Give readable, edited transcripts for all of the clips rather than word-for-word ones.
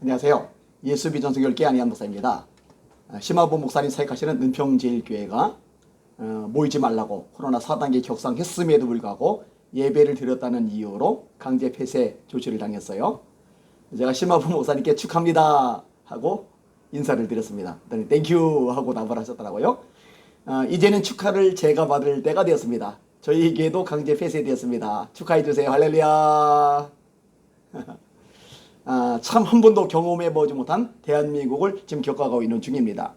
안녕하세요. 예수비전 선교회 안희한 목사입니다. 심화보 목사님 사역하시는 은평제일교회가 모이지 말라고 코로나 4단계 격상했음에도 불구하고 예배를 드렸다는 이유로 강제 폐쇄 조치를 당했어요. 제가 심화보 목사님께 축하합니다 하고 인사를 드렸습니다. 그랬더니 땡큐 하고 답을 하셨더라고요. 이제는 축하를 제가 받을 때가 되었습니다. 저희에게도 강제 폐쇄되었습니다. 축하해 주세요. 할렐루야. 참 한 번도 경험해보지 못한 대한민국을 지금 겪어가고 있는 중입니다.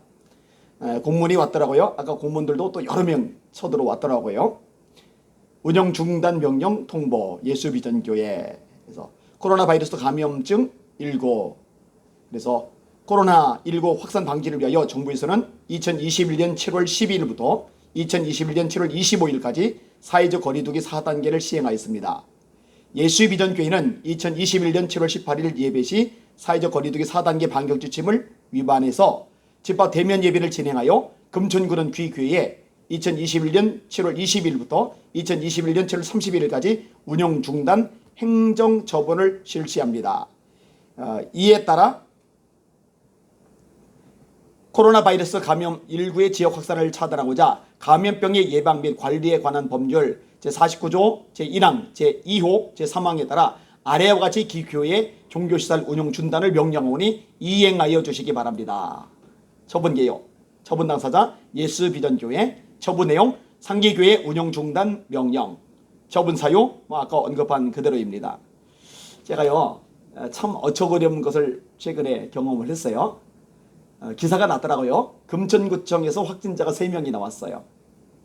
공문이 왔더라고요. 아까 공문들도 또 여러 명 쳐들어왔더라고요. 운영 중단 명령 통보 예수비전교회. 그래서 코로나 바이러스 감염증 19. 그래서 코로나19 확산 방지를 위하여 정부에서는 2021년 7월 12일부터 2021년 7월 25일까지 사회적 거리두기 4단계를 시행하였습니다. 예수비전교회는 2021년 7월 18일 예배 시 사회적 거리두기 4단계 방역지침을 위반해서 집합 대면 예배를 진행하여 금천구는 귀교회에 2021년 7월 20일부터 2021년 7월 31일까지 운영 중단 행정 처분을 실시합니다. 이에 따라 코로나 바이러스 감염 19의 지역 확산을 차단하고자 감염병의 예방 및 관리에 관한 법률 제49조 제1항 제2호 제3항에 따라 아래와 같이 기교회 종교시설 운영 중단을 명령하오니 이행하여 주시기 바랍니다. 처분 개요. 처분 당사자 예수비전교회. 처분 내용 상계교회 운영 중단 명령. 처분 사유 아까 언급한 그대로입니다. 제가요 참 어처구니없는 것을 최근에 경험을 했어요. 기사가 났더라고요. 금천구청에서 확진자가 3명이 나왔어요.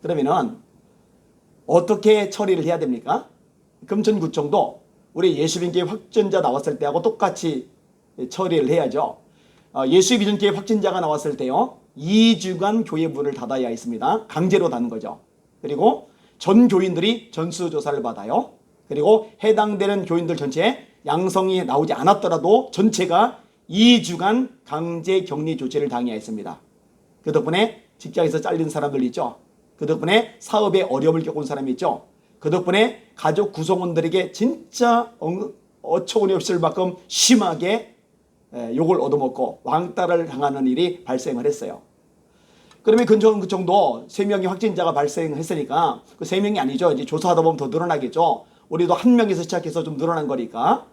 그러면은 어떻게 처리를 해야 됩니까? 금천구청도 우리 예수비전교회 확진자 나왔을 때하고 똑같이 처리를 해야죠. 예수비전교회 확진자가 나왔을 때요 2주간 교회 문을 닫아야 했습니다. 강제로 닫는 거죠. 그리고 전 교인들이 전수조사를 받아요. 그리고 해당되는 교인들 전체에 양성이 나오지 않았더라도 전체가 2주간 강제 격리 조치를 당해야 했습니다. 그 덕분에 직장에서 잘린 사람들 있죠. 그 덕분에 사업에 어려움을 겪은 사람이 있죠. 그 덕분에 가족 구성원들에게 진짜 어처구니 없을 만큼 심하게 욕을 얻어먹고 왕따를 당하는 일이 발생을 했어요. 그러면 금천구청도 3명의 확진자가 발생했으니까 그 3명이 아니죠. 이제 조사하다 보면 더 늘어나겠죠. 우리도 1명에서 시작해서 좀 늘어난 거니까.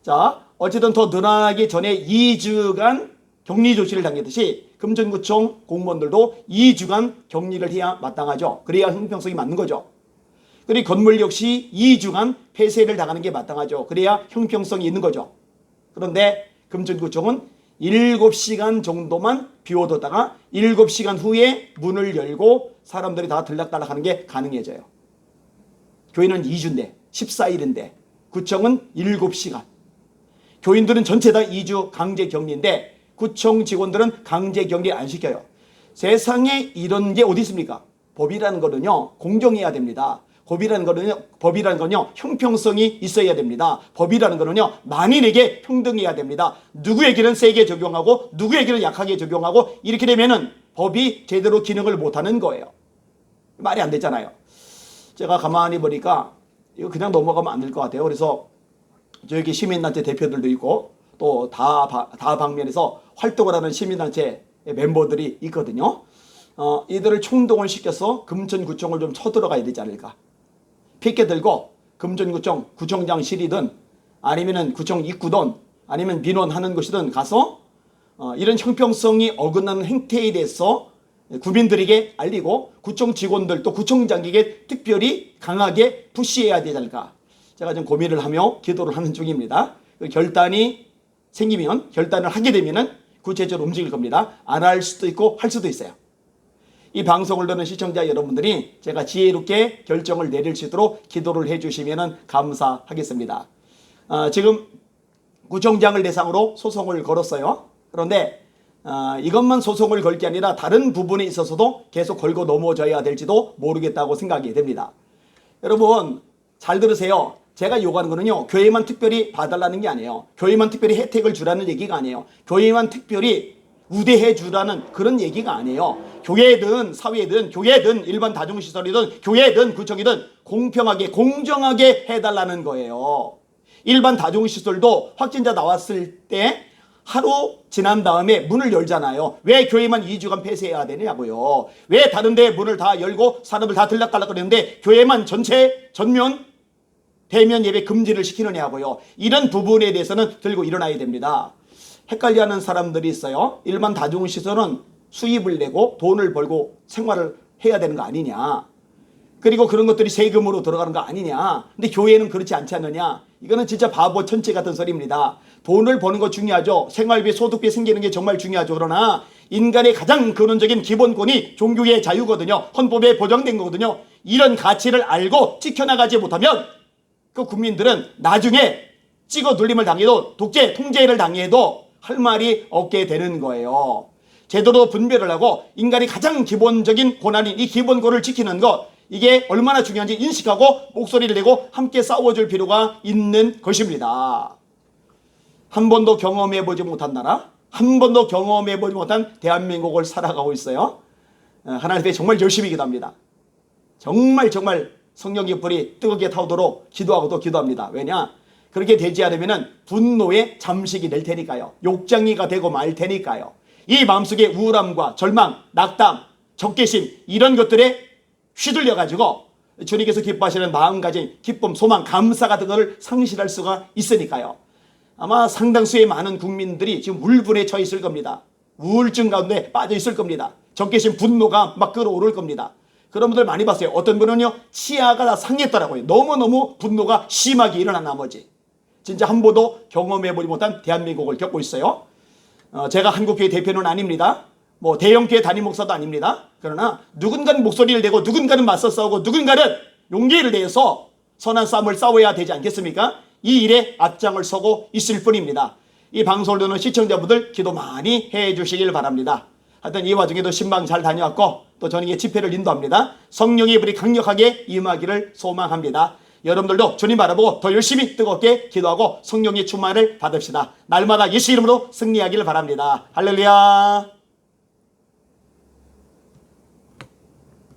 자, 어쨌든 더 늘어나기 전에 2주간 격리 조치를 당했듯이 금천구청 공무원들도 2주간 격리를 해야 마땅하죠. 그래야 형평성이 맞는 거죠. 그리고 건물 역시 2주간 폐쇄를 당하는 게 마땅하죠. 그래야 형평성이 있는 거죠. 그런데 금천구청은 7시간 정도만 비워뒀다가 7시간 후에 문을 열고 사람들이 다 들락달락하는 게 가능해져요. 교회는 2주인데 14일인데 구청은 7시간. 교인들은 전체 다 2주 강제 격리인데 구청 직원들은 강제 격리 안 시켜요. 세상에 이런 게 어디 있습니까? 법이라는 거는요 공정해야 됩니다. 법이라는 거는요 형평성이 있어야 됩니다. 법이라는 거는요 만인에게 평등해야 됩니다. 누구에게는 세게 적용하고 누구에게는 약하게 적용하고 이렇게 되면은 법이 제대로 기능을 못하는 거예요. 말이 안 되잖아요. 제가 가만히 보니까 이거 그냥 넘어가면 안 될 것 같아요. 그래서 저기 시민단체 대표들도 있고 또 다 방면에서 활동을 하는 시민단체 멤버들이 있거든요. 이들을 총동을 시켜서 금천구청을 좀 쳐들어가야 되지 않을까. 피켓 들고 금천구청 구청장실이든 아니면은 구청 입구든 아니면 민원하는 곳이든 가서 이런 형평성이 어긋나는 행태에 대해서 구민들에게 알리고 구청 직원들 또 구청장에게 특별히 강하게 푸시해야 되지 않을까. 제가 좀 고민을 하며 기도를 하는 중입니다. 결단이 생기면 결단을 하게 되면은 구체적으로 움직일 겁니다. 안 할 수도 있고 할 수도 있어요. 이 방송을 듣는 시청자 여러분들이 제가 지혜롭게 결정을 내릴 수 있도록 기도를 해주시면 감사하겠습니다. 지금 구청장을 대상으로 소송을 걸었어요. 그런데 이것만 소송을 걸 게 아니라 다른 부분에 있어서도 계속 걸고 넘어져야 될지도 모르겠다고 생각이 됩니다. 여러분 잘 들으세요. 제가 요구하는 거는요 교회만 특별히 봐달라는 게 아니에요. 교회만 특별히 혜택을 주라는 얘기가 아니에요. 교회만 특별히 우대해 주라는 그런 얘기가 아니에요. 교회든 사회든 교회든 일반 다중시설이든 교회든 구청이든 공평하게 공정하게 해달라는 거예요. 일반 다중시설도 확진자 나왔을 때 하루 지난 다음에 문을 열잖아요. 왜 교회만 2주간 폐쇄해야 되냐고요. 왜 다른 데 문을 다 열고 사람들 다 들락달락 거리는데 교회만 전체 전면 대면 예배 금지를 시키느냐고요. 이런 부분에 대해서는 들고 일어나야 됩니다. 헷갈려하는 사람들이 있어요. 일반 다중시설은 수입을 내고 돈을 벌고 생활을 해야 되는 거 아니냐. 그리고 그런 것들이 세금으로 들어가는 거 아니냐. 근데 교회는 그렇지 않지 않느냐. 이거는 진짜 바보 천체 같은 소리입니다. 돈을 버는 거 중요하죠. 생활비, 소득비 생기는 게 정말 중요하죠. 그러나 인간의 가장 근원적인 기본권이 종교의 자유거든요. 헌법에 보장된 거거든요. 이런 가치를 알고 지켜나가지 못하면 그 국민들은 나중에 찍어 눌림을 당해도 독재, 통제를 당해도 할 말이 없게 되는 거예요. 제대로 분별을 하고 인간이 가장 기본적인 권한인 이 기본권을 지키는 것, 이게 얼마나 중요한지 인식하고 목소리를 내고 함께 싸워줄 필요가 있는 것입니다. 한 번도 경험해보지 못한 나라, 한 번도 경험해보지 못한 대한민국을 살아가고 있어요. 하나님 앞에 정말 열심히 기도합니다. 정말 성령의 불이 뜨겁게 타오도록 기도하고 또 기도합니다. 왜냐? 그렇게 되지 않으면 분노의 잠식이 될 테니까요. 욕쟁이가 되고 말 테니까요. 이 마음속에 우울함과 절망, 낙담, 적개심 이런 것들에 휘둘려가지고 주님께서 기뻐하시는 마음가짐, 기쁨, 소망, 감사 같은 것을 상실할 수가 있으니까요. 아마 상당수의 많은 국민들이 지금 울분에 처해 있을 겁니다. 우울증 가운데 빠져 있을 겁니다. 적개심, 분노가 막 끌어오를 겁니다. 그런 분들 많이 봤어요. 어떤 분은요, 치아가 다 상했더라고요. 너무너무 분노가 심하게 일어난 나머지. 진짜 한 번도 경험해보지 못한 대한민국을 겪고 있어요. 제가 한국교회 대표는 아닙니다. 뭐 대형교회 담임 목사도 아닙니다. 그러나 누군가는 목소리를 내고 누군가는 맞서 싸우고 누군가는 용기를 내서 선한 싸움을 싸워야 되지 않겠습니까? 이 일에 앞장을 서고 있을 뿐입니다. 이 방송을 듣는 시청자분들 기도 많이 해주시길 바랍니다. 하여튼 이 와중에도 신방 잘 다녀왔고 또 저녁에 집회를 인도합니다. 성령의 불이 강력하게 임하기를 소망합니다. 여러분들도 주님 바라보고 더 열심히 뜨겁게 기도하고 성령의 충만을 받읍시다. 날마다 예수 이름으로 승리하기를 바랍니다. 할렐루야.